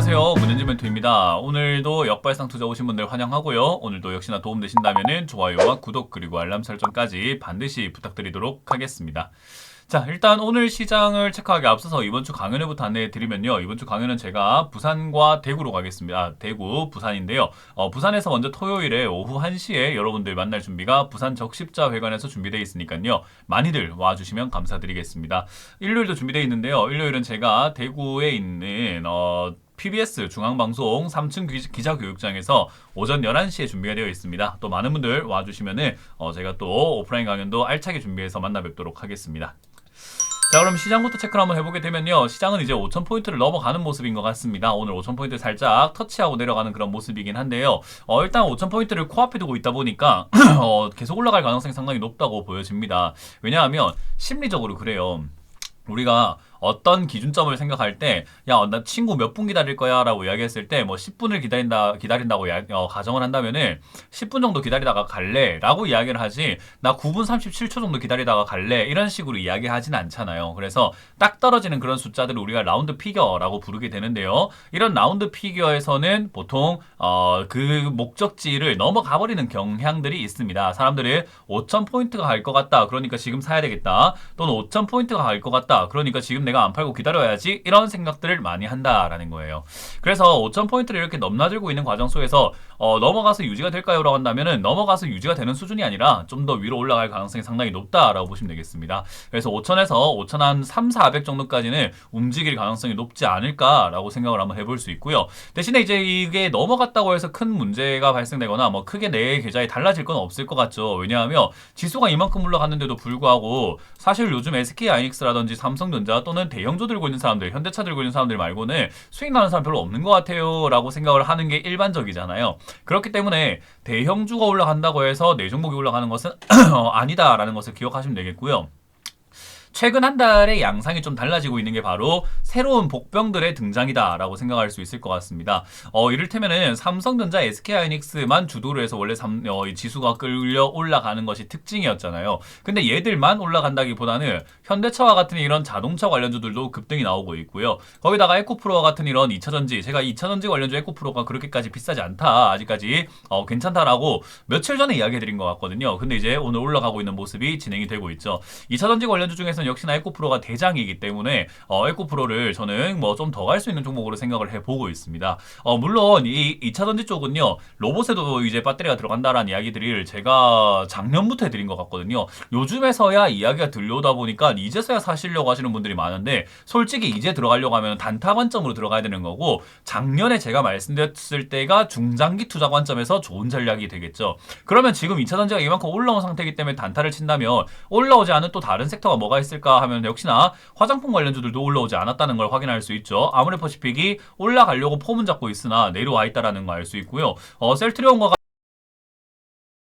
안녕하세요, 문현지 멘토입니다. 오늘도 역발상 투자 오신 분들 환영하고요. 오늘도 역시나 도움되신다면 좋아요와 구독 그리고 알람 설정까지 반드시 부탁드리도록 하겠습니다. 자, 일단 오늘 시장을 체크하기 앞서서 이번 주 강연회부터 안내해 드리면요. 이번 주 강연은 제가 부산과 대구로 가겠습니다. 대구, 부산인데요. 부산에서 먼저 토요일에 오후 1시에 여러분들 만날 준비가 부산 적십자회관에서 준비되어 있으니까요. 많이들 와주시면 감사드리겠습니다. 일요일도 준비되어 있는데요. 일요일은 제가 대구에 있는 PBS 중앙방송 3층 기자교육장에서 오전 11시에 준비가 되어 있습니다. 또 많은 분들 와주시면은 제가 또 오프라인 강연도 알차게 준비해서 만나 뵙도록 하겠습니다. 자, 그럼 시장부터 체크를 한번 해보게 되면요. 시장은 이제 5,000포인트를 넘어가는 모습인 것 같습니다. 오늘 5,000포인트 살짝 터치하고 내려가는 그런 모습이긴 한데요. 일단 5,000포인트를 코앞에 두고 있다 보니까 계속 올라갈 가능성이 상당히 높다고 보여집니다. 왜냐하면 심리적으로 그래요. 우리가 어떤 기준점을 생각할 때, 야, 나 친구 몇 분 기다릴 거야 라고 이야기했을 때, 뭐 10분을 기다린다고 가정을 한다면은 10분 정도 기다리다가 갈래 라고 이야기를 하지, 나 9분 37초 정도 기다리다가 갈래 이런 식으로 이야기하진 않잖아요. 그래서 딱 떨어지는 그런 숫자들을 우리가 라운드 피겨라고 부르게 되는데요. 이런 라운드 피겨에서는 보통 그 목적지를 넘어가 버리는 경향들이 있습니다. 사람들이 5,000포인트가 갈 것 같다, 그러니까 지금 사야 되겠다. 또는 5,000포인트가 갈 것 같다, 그러니까 지금 내가 안 팔고 기다려야지, 이런 생각들을 많이 한다라는 거예요. 그래서 5,000포인트를 이렇게 넘나들고 있는 과정 속에서 넘어가서 유지가 될까요? 라고 한다면은 넘어가서 유지가 되는 수준이 아니라 좀 더 위로 올라갈 가능성이 상당히 높다라고 보시면 되겠습니다. 그래서 5,000에서 5,000 한 3, 400 정도까지는 움직일 가능성이 높지 않을까라고 생각을 한번 해볼 수 있고요. 대신에 이제 이게 넘어갔다고 해서 큰 문제가 발생되거나 뭐 크게 내 계좌에 달라질 건 없을 것 같죠. 왜냐하면 지수가 이만큼 올라갔는데도 불구하고 사실 요즘 SK하이닉스라든지 삼성전자 또는 대형주 들고 있는 사람들, 현대차 들고 있는 사람들 말고는 수익 나는 사람 별로 없는 것 같아요 라고 생각을 하는 게 일반적이잖아요. 그렇기 때문에 대형주가 올라간다고 해서 내 종목이 올라가는 것은 아니다라는 것을 기억하시면 되겠고요. 최근 한 달의 양상이 좀 달라지고 있는 게 바로 새로운 복병들의 등장이다라고 생각할 수 있을 것 같습니다. 이를테면은 삼성전자, SK하이닉스만 주도를 해서 원래 지수가 끌려 올라가는 것이 특징이었잖아요. 근데 얘들만 올라간다기보다는 현대차와 같은 이런 자동차 관련주들도 급등이 나오고 있고요. 거기다가 에코프로와 같은 이런 2차전지, 제가 2차전지 관련주 에코프로가 그렇게까지 비싸지 않다, 아직까지 괜찮다라고 며칠 전에 이야기해드린 것 같거든요. 근데 이제 오늘 올라가고 있는 모습이 진행이 되고 있죠. 2차전지 관련주 중에서는 역시나 에코프로가 대장이기 때문에 에코프로를 저는 뭐 좀 더 갈 수 있는 종목으로 생각을 해보고 있습니다. 물론 이 2차전지 쪽은요, 로봇에도 이제 배터리가 들어간다라는 이야기들을 제가 작년부터 해드린 것 같거든요. 요즘에서야 이야기가 들려오다 보니까 이제서야 사시려고 하시는 분들이 많은데, 솔직히 이제 들어가려고 하면 단타 관점으로 들어가야 되는 거고, 작년에 제가 말씀드렸을 때가 중장기 투자 관점에서 좋은 전략이 되겠죠. 그러면 지금 2차전지가 이만큼 올라온 상태이기 때문에 단타를 친다면 올라오지 않은 또 다른 섹터가 뭐가 있을까 하면 역시나 화장품 관련주들도 올라오지 않았다는 걸 확인할 수 있죠. 아모레퍼시픽이 올라가려고 폼은 잡고 있으나 내려와 있다는 거 알 수 있고요. 셀트리온과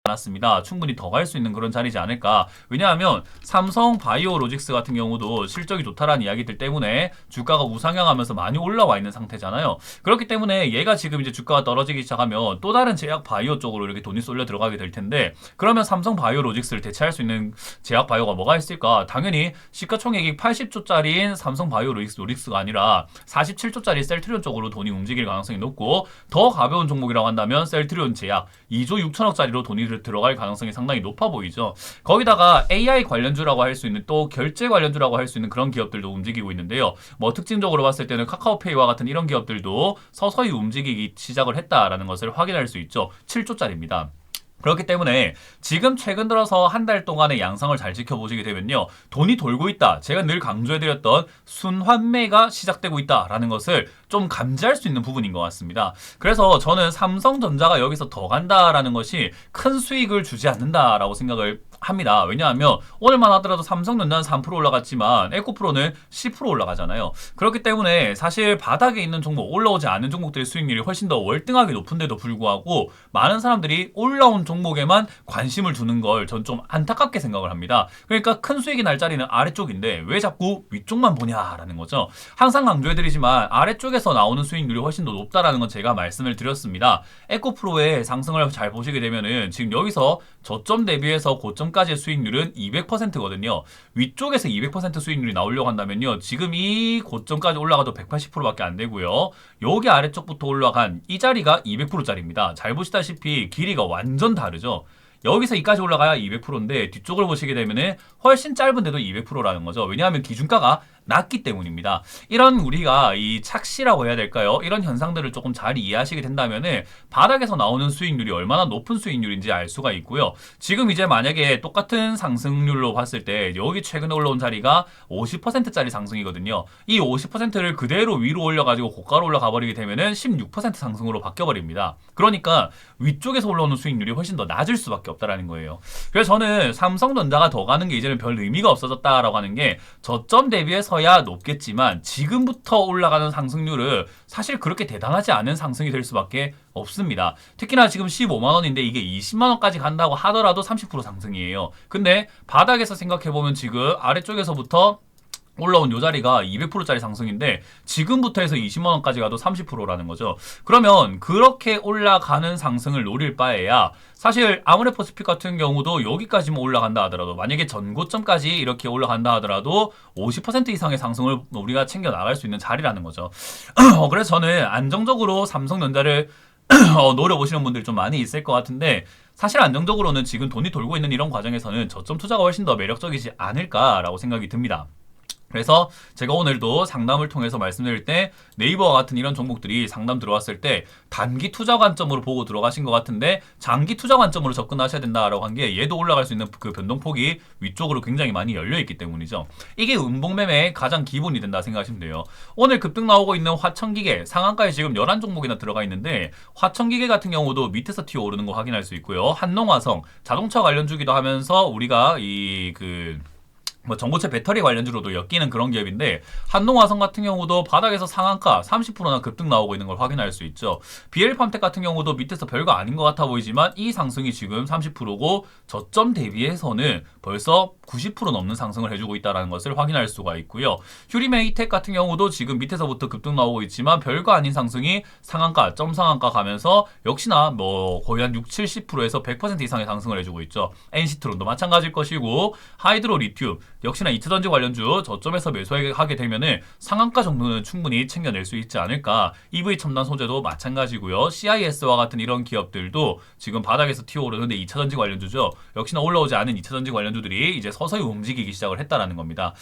않았습니다. 충분히 더 갈 수 있는 그런 자리지 않을까. 왜냐하면 삼성 바이오로직스 같은 경우도 실적이 좋다라는 이야기들 때문에 주가가 우상향하면서 많이 올라와 있는 상태잖아요. 그렇기 때문에 얘가 지금 이제 주가가 떨어지기 시작하면 또 다른 제약 바이오 쪽으로 이렇게 돈이 쏠려 들어가게 될 텐데, 그러면 삼성 바이오로직스를 대체할 수 있는 제약 바이오가 뭐가 있을까? 당연히 시가총액이 80조짜리인 삼성 바이오로직스가 아니라 47조짜리 셀트리온 쪽으로 돈이 움직일 가능성이 높고, 더 가벼운 종목이라고 한다면 셀트리온 제약 2조 6천억짜리로 돈이 들어갈 가능성이 상당히 높아 보이죠. 거기다가 AI 관련주라고 할 수 있는, 또 결제 관련주라고 할 수 있는 그런 기업들도 움직이고 있는데요. 뭐 특징적으로 봤을 때는 카카오페이와 같은 이런 기업들도 서서히 움직이기 시작을 했다라는 것을 확인할 수 있죠. 7조짜리입니다. 그렇기 때문에 지금 최근 들어서 한 달 동안의 양상을 잘 지켜보시게 되면요, 돈이 돌고 있다, 제가 늘 강조해드렸던 순환매가 시작되고 있다라는 것을 좀 감지할 수 있는 부분인 것 같습니다. 그래서 저는 삼성전자가 여기서 더 간다라는 것이 큰 수익을 주지 않는다라고 생각을 합니다. 왜냐하면 오늘만 하더라도 삼성전자는 3% 올라갔지만 에코프로는 10% 올라가잖아요. 그렇기 때문에 사실 바닥에 있는 종목, 올라오지 않은 종목들의 수익률이 훨씬 더 월등하게 높은데도 불구하고 많은 사람들이 올라온 종목에만 관심을 두는 걸 전 좀 안타깝게 생각을 합니다. 그러니까 큰 수익이 날 자리는 아래쪽인데 왜 자꾸 위쪽만 보냐라는 거죠. 항상 강조해드리지만 아래쪽에서 나오는 수익률이 훨씬 더 높다라는 건 제가 말씀을 드렸습니다. 에코프로의 상승을 잘 보시게 되면은 지금 여기서 저점 대비해서 고점 고점까지의 수익률은 200%거든요. 위쪽에서 200% 수익률이 나오려고 한다면요. 지금 이 고점까지 올라가도 180%밖에 안 되고요. 여기 아래쪽부터 올라간 이 자리가 200%짜리입니다. 잘 보시다시피 길이가 완전 다르죠. 여기서 이까지 올라가야 200%인데 뒤쪽을 보시게 되면은 훨씬 짧은데도 200%라는 거죠. 왜냐하면 기준가가 낮기 때문입니다. 이런 우리가 이 착시라고 해야 될까요? 이런 현상들을 조금 잘 이해하시게 된다면은 바닥에서 나오는 수익률이 얼마나 높은 수익률인지 알 수가 있고요. 지금 이제 만약에 똑같은 상승률로 봤을 때 여기 최근에 올라온 자리가 50%짜리 상승이거든요. 이 50%를 그대로 위로 올려가지고 고가로 올라가 버리게 되면은 16% 상승으로 바뀌어버립니다. 그러니까 위쪽에서 올라오는 수익률이 훨씬 더 낮을 수밖에 없다라는 거예요. 그래서 저는 삼성전자가 더 가는 게 이제는 별 의미가 없어졌다라고 하는 게 저점 대비해서야 높겠지만 지금부터 올라가는 상승률은 사실 그렇게 대단하지 않은 상승이 될 수밖에 없습니다. 특히나 지금 15만 원인데 이게 20만 원까지 간다고 하더라도 30% 상승이에요. 근데 바닥에서 생각해보면 지금 아래쪽에서부터 올라온 요 자리가 200%짜리 상승인데 지금부터 해서 20만 원까지 가도 30%라는 거죠. 그러면 그렇게 올라가는 상승을 노릴 바에야 사실 아모레퍼시픽 같은 경우도 여기까지만 올라간다 하더라도 만약에 전고점까지 이렇게 올라간다 하더라도 50% 이상의 상승을 우리가 챙겨 나갈 수 있는 자리라는 거죠. 그래서 저는 안정적으로 삼성전자를 노려보시는 분들이 좀 많이 있을 것 같은데 사실 안정적으로는 지금 돈이 돌고 있는 이런 과정에서는 저점 투자가 훨씬 더 매력적이지 않을까라고 생각이 듭니다. 그래서 제가 오늘도 상담을 통해서 말씀드릴 때 네이버와 같은 이런 종목들이 상담 들어왔을 때 단기 투자 관점으로 보고 들어가신 것 같은데 장기 투자 관점으로 접근하셔야 된다라고 한 게 얘도 올라갈 수 있는 그 변동폭이 위쪽으로 굉장히 많이 열려있기 때문이죠. 이게 음봉매매의 가장 기본이 된다 생각하시면 돼요. 오늘 급등 나오고 있는 화천기계 상한가에 지금 11종목이나 들어가 있는데 화천기계 같은 경우도 밑에서 튀어오르는 거 확인할 수 있고요. 한농화성 자동차 관련 주기도 하면서 우리가 전고체 배터리 관련주로도 엮이는 그런 기업인데 한농화성 같은 경우도 바닥에서 상한가 30%나 급등 나오고 있는 걸 확인할 수 있죠. BL팜텍 같은 경우도 밑에서 별거 아닌 것 같아 보이지만 이 상승이 지금 30%고 저점 대비해서는 벌써 90% 넘는 상승을 해주고 있다는 것을 확인할 수가 있고요. 휴리메이텍 같은 경우도 지금 밑에서부터 급등 나오고 있지만 별거 아닌 상승이 상한가, 점상한가 가면서 역시나 거의 한 60-70%에서 100% 이상의 상승을 해주고 있죠. NC트론도 마찬가지일 것이고 하이드로 리튬 역시나 2차전지 관련주 저점에서 매수하게 되면은 상한가 정도는 충분히 챙겨낼 수 있지 않을까. EV 첨단 소재도 마찬가지고요. CIS와 같은 이런 기업들도 지금 바닥에서 튀어오르는데 2차전지 관련주죠. 역시나 올라오지 않은 2차전지 관련주들이 이제 서서히 움직이기 시작을 했다라는 겁니다.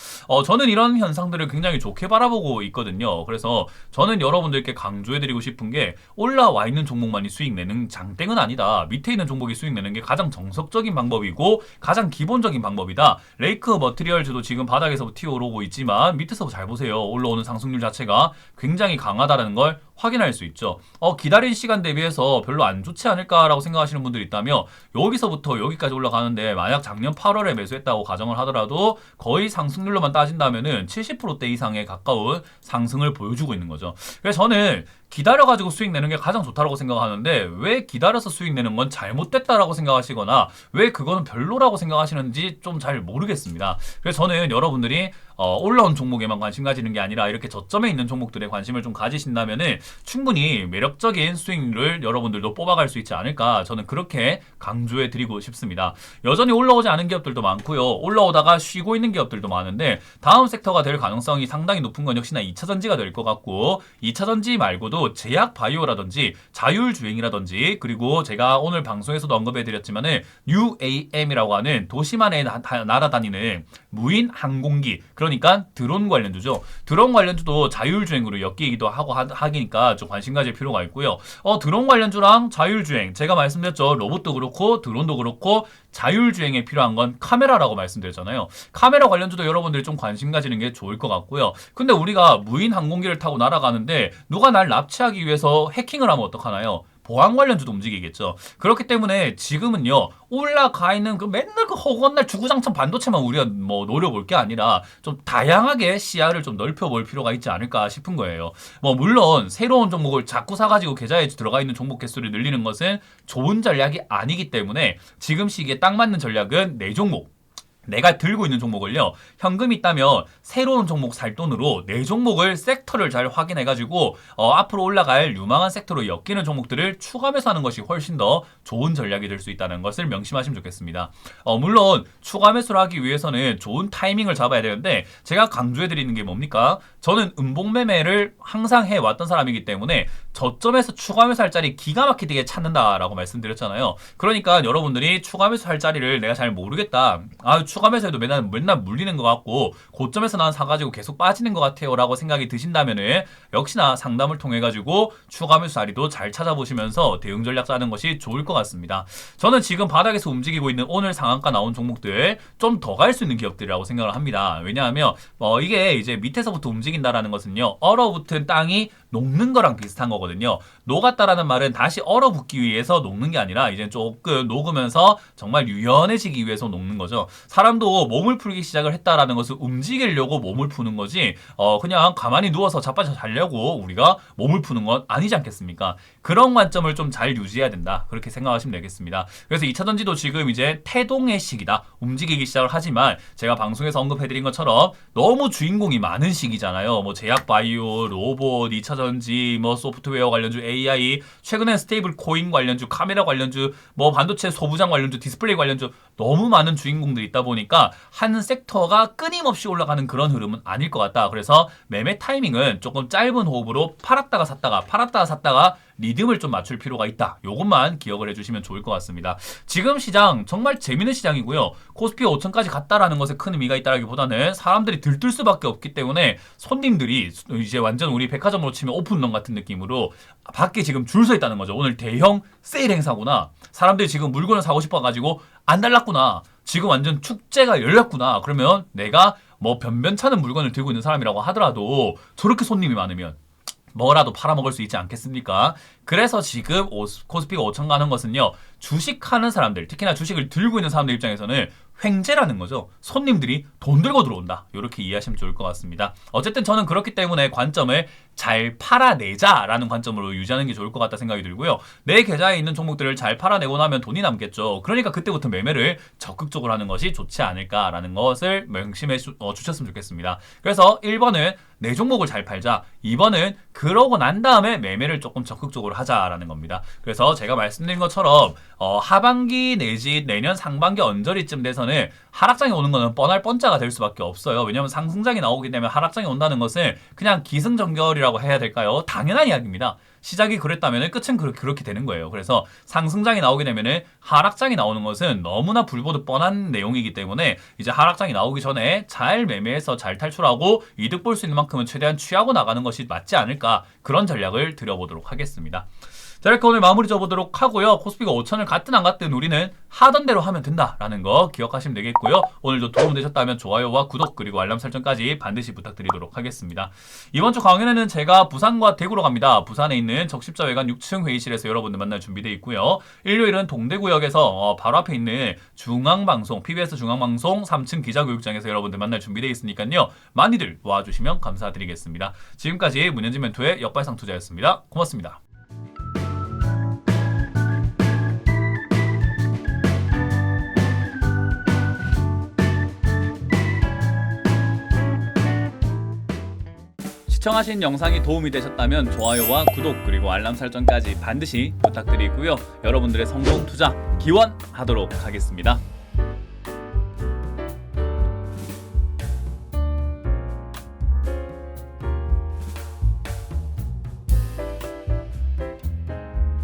저는 이런 현상들을 굉장히 좋게 바라보고 있거든요. 그래서 저는 여러분들께 강조해드리고 싶은 게 올라와 있는 종목만이 수익 내는 장땡은 아니다. 밑에 있는 종목이 수익 내는 게 가장 정석적인 방법이고 가장 기본적인 방법이다. 레이크 머티리얼즈도 지금 바닥에서 튀어오르고 있지만 밑에서 잘 보세요. 올라오는 상승률 자체가 굉장히 강하다는 걸 확인할 수 있죠. 기다린 시간 대비해서 별로 안 좋지 않을까라고 생각하시는 분들이 있다면 여기서부터 여기까지 올라가는데 만약 작년 8월에 매수했다고 가정을 하더라도 거의 상승률로만 따진다면은 70%대 이상에 가까운 상승을 보여주고 있는 거죠. 그래서 저는 기다려가지고 수익 내는 게 가장 좋다고 생각하는데 왜 기다려서 수익 내는 건 잘못됐다라고 생각하시거나 왜 그거는 별로라고 생각하시는지 좀 잘 모르겠습니다. 그래서 저는 여러분들이 올라온 종목에만 관심 가지는 게 아니라 이렇게 저점에 있는 종목들에 관심을 좀 가지신다면은 충분히 매력적인 수익률을 여러분들도 뽑아갈 수 있지 않을까 저는 그렇게 강조해 드리고 싶습니다. 여전히 올라오지 않은 기업들도 많고요. 올라오다가 쉬고 있는 기업들도 많은데 다음 섹터가 될 가능성이 상당히 높은 건 역시나 2차전지가 될 것 같고 2차전지 말고도 제약 바이오라든지 자율주행이라든지 그리고 제가 오늘 방송에서도 언급해 드렸지만은 UAM이라고 하는 도시만에 날아다니는 무인 항공기 그러니까 드론 관련주죠. 드론 관련주도 자율주행으로 엮이기도 하고 하기니까 좀 관심 가질 필요가 있고요. 드론 관련주랑 자율주행 제가 말씀드렸죠. 로봇도 그렇고 드론도 그렇고 자율주행에 필요한 건 카메라라고 말씀드렸잖아요. 카메라 관련주도 여러분들이 좀 관심 가지는 게 좋을 것 같고요. 근데 우리가 무인 항공기를 타고 날아가는데 누가 날 납치하기 위해서 해킹을 하면 어떡하나요? 보안 관련주도 움직이겠죠. 그렇기 때문에 지금은요 올라가 있는 맨날 허구한 주구장창 반도체만 우리가 노려볼 게 아니라 좀 다양하게 시야를 좀 넓혀볼 필요가 있지 않을까 싶은 거예요. 물론 새로운 종목을 자꾸 사가지고 계좌에 들어가 있는 종목 개수를 늘리는 것은 좋은 전략이 아니기 때문에 지금 시기에 딱 맞는 전략은 4종목 내가 들고 있는 종목을요, 현금이 있다면 새로운 종목 살 돈으로 내 종목을 섹터를 잘 확인해가지고 앞으로 올라갈 유망한 섹터로 엮이는 종목들을 추가 매수하는 것이 훨씬 더 좋은 전략이 될 수 있다는 것을 명심하시면 좋겠습니다. 물론 추가 매수를 하기 위해서는 좋은 타이밍을 잡아야 되는데, 제가 강조해드리는 게 뭡니까? 저는 음봉 매매를 항상 해왔던 사람이기 때문에 저점에서 추가 매수할 자리 기가 막히게 찾는다라고 말씀드렸잖아요. 그러니까 여러분들이 추가 매수할 자리를 내가 잘 모르겠다, 추가 매수해도 맨날 물리는 것 같고 고점에서 난 사가지고 계속 빠지는 것 같아요 라고 생각이 드신다면은 역시나 상담을 통해 가지고 추가 매수 자리도 잘 찾아보시면서 대응 전략 짜는 것이 좋을 것 같습니다. 저는 지금 바닥에서 움직이고 있는 오늘 상한가 나온 종목들 좀 더 갈 수 있는 기업들이라고 생각을 합니다. 왜냐하면 이게 이제 밑에서부터 움직인다라는 것은요, 얼어붙은 땅이 녹는 거랑 비슷한 거거든요. 녹았다라는 말은 다시 얼어붙기 위해서 녹는 게 아니라 이제 조금 녹으면서 정말 유연해지기 위해서 녹는 거죠. 사람도 몸을 풀기 시작을 했다라는 것은 움직이려고 몸을 푸는 거지, 그냥 가만히 누워서 자빠져 자려고 우리가 몸을 푸는 건 아니지 않겠습니까? 그런 관점을 좀 잘 유지해야 된다, 그렇게 생각하시면 되겠습니다. 그래서 2차전지도 지금 이제 태동의 시기다, 움직이기 시작을 하지만 제가 방송에서 언급해드린 것처럼 너무 주인공이 많은 시기잖아요. 뭐 제약 바이오, 로봇, 2차전지, 뭐 소프트웨어 관련주, AI, 최근엔 스테이블 코인 관련주, 카메라 관련주, 뭐 반도체 소부장 관련주, 디스플레이 관련주, 너무 많은 주인공들이 있다 보니까 한 섹터가 끊임없이 올라가는 그런 흐름은 아닐 것 같다. 그래서 매매 타이밍은 조금 짧은 호흡으로 팔았다가 샀다가 리듬을 좀 맞출 필요가 있다. 요것만 기억을 해주시면 좋을 것 같습니다. 지금 시장 정말 재밌는 시장이고요. 코스피 5천까지 갔다라는 것에 큰 의미가 있다라기보다는 사람들이 들뜰 수밖에 없기 때문에 손님들이 이제 완전 우리 백화점으로 치면 오픈런 같은 느낌으로 밖에 지금 줄 서 있다는 거죠. 오늘 대형 세일 행사구나. 사람들이 지금 물건을 사고 싶어가지고 안 달랐구나. 지금 완전 축제가 열렸구나. 그러면 내가 뭐 변변찮은 물건을 들고 있는 사람이라고 하더라도 저렇게 손님이 많으면 뭐라도 팔아먹을 수 있지 않겠습니까? 그래서 지금 코스피가 5천 가는 것은요, 주식하는 사람들, 특히나 주식을 들고 있는 사람들 입장에서는 횡재라는 거죠. 손님들이 돈 들고 들어온다, 이렇게 이해하시면 좋을 것 같습니다. 어쨌든 저는 그렇기 때문에 관점을 잘 팔아내자라는 관점으로 유지하는 게 좋을 것 같다 생각이 들고요. 내 계좌에 있는 종목들을 잘 팔아내고 나면 돈이 남겠죠. 그러니까 그때부터 매매를 적극적으로 하는 것이 좋지 않을까라는 것을 명심해 주셨으면 좋겠습니다. 그래서 1번은 내 종목을 잘 팔자, 2번은 그러고 난 다음에 매매를 조금 적극적으로 하자라는 겁니다. 그래서 제가 말씀드린 것처럼 하반기 내지 내년 상반기 언저리쯤 돼서는 하락장이 오는 거는 뻔할 뻔짜가 될 수밖에 없어요. 왜냐하면 상승장이 나오기 때문에 하락장이 온다는 것은 그냥 기승전결이라고 해야 될까요? 당연한 이야기입니다. 시작이 그랬다면 끝은 그렇게 되는 거예요. 그래서 상승장이 나오게 되면 하락장이 나오는 것은 너무나 불보듯 뻔한 내용이기 때문에 이제 하락장이 나오기 전에 잘 매매해서 잘 탈출하고 이득 볼 수 있는 만큼은 최대한 취하고 나가는 것이 맞지 않을까, 그런 전략을 드려보도록 하겠습니다. 자, 이렇게 오늘 마무리 줘보도록 하고요. 코스피가 5천을 갔든 안 갔든 우리는 하던 대로 하면 된다라는 거 기억하시면 되겠고요. 오늘도 도움되셨다면 좋아요와 구독 그리고 알람 설정까지 반드시 부탁드리도록 하겠습니다. 이번 주 강연에는 제가 부산과 대구로 갑니다. 부산에 있는 적십자회관 6층 회의실에서 여러분들 만날 준비되어 있고요. 일요일은 동대구역에서 바로 앞에 있는 중앙방송, PBS 중앙방송 3층 기자교육장에서 여러분들 만날 준비되어 있으니까요. 많이들 와주시면 감사드리겠습니다. 지금까지 문현진 멘토의 역발상 투자였습니다. 고맙습니다. 시청하신 영상이 도움이 되셨다면 좋아요와 구독 그리고 알람 설정까지 반드시 부탁드리고요. 여러분들의 성공 투자 기원하도록 하겠습니다.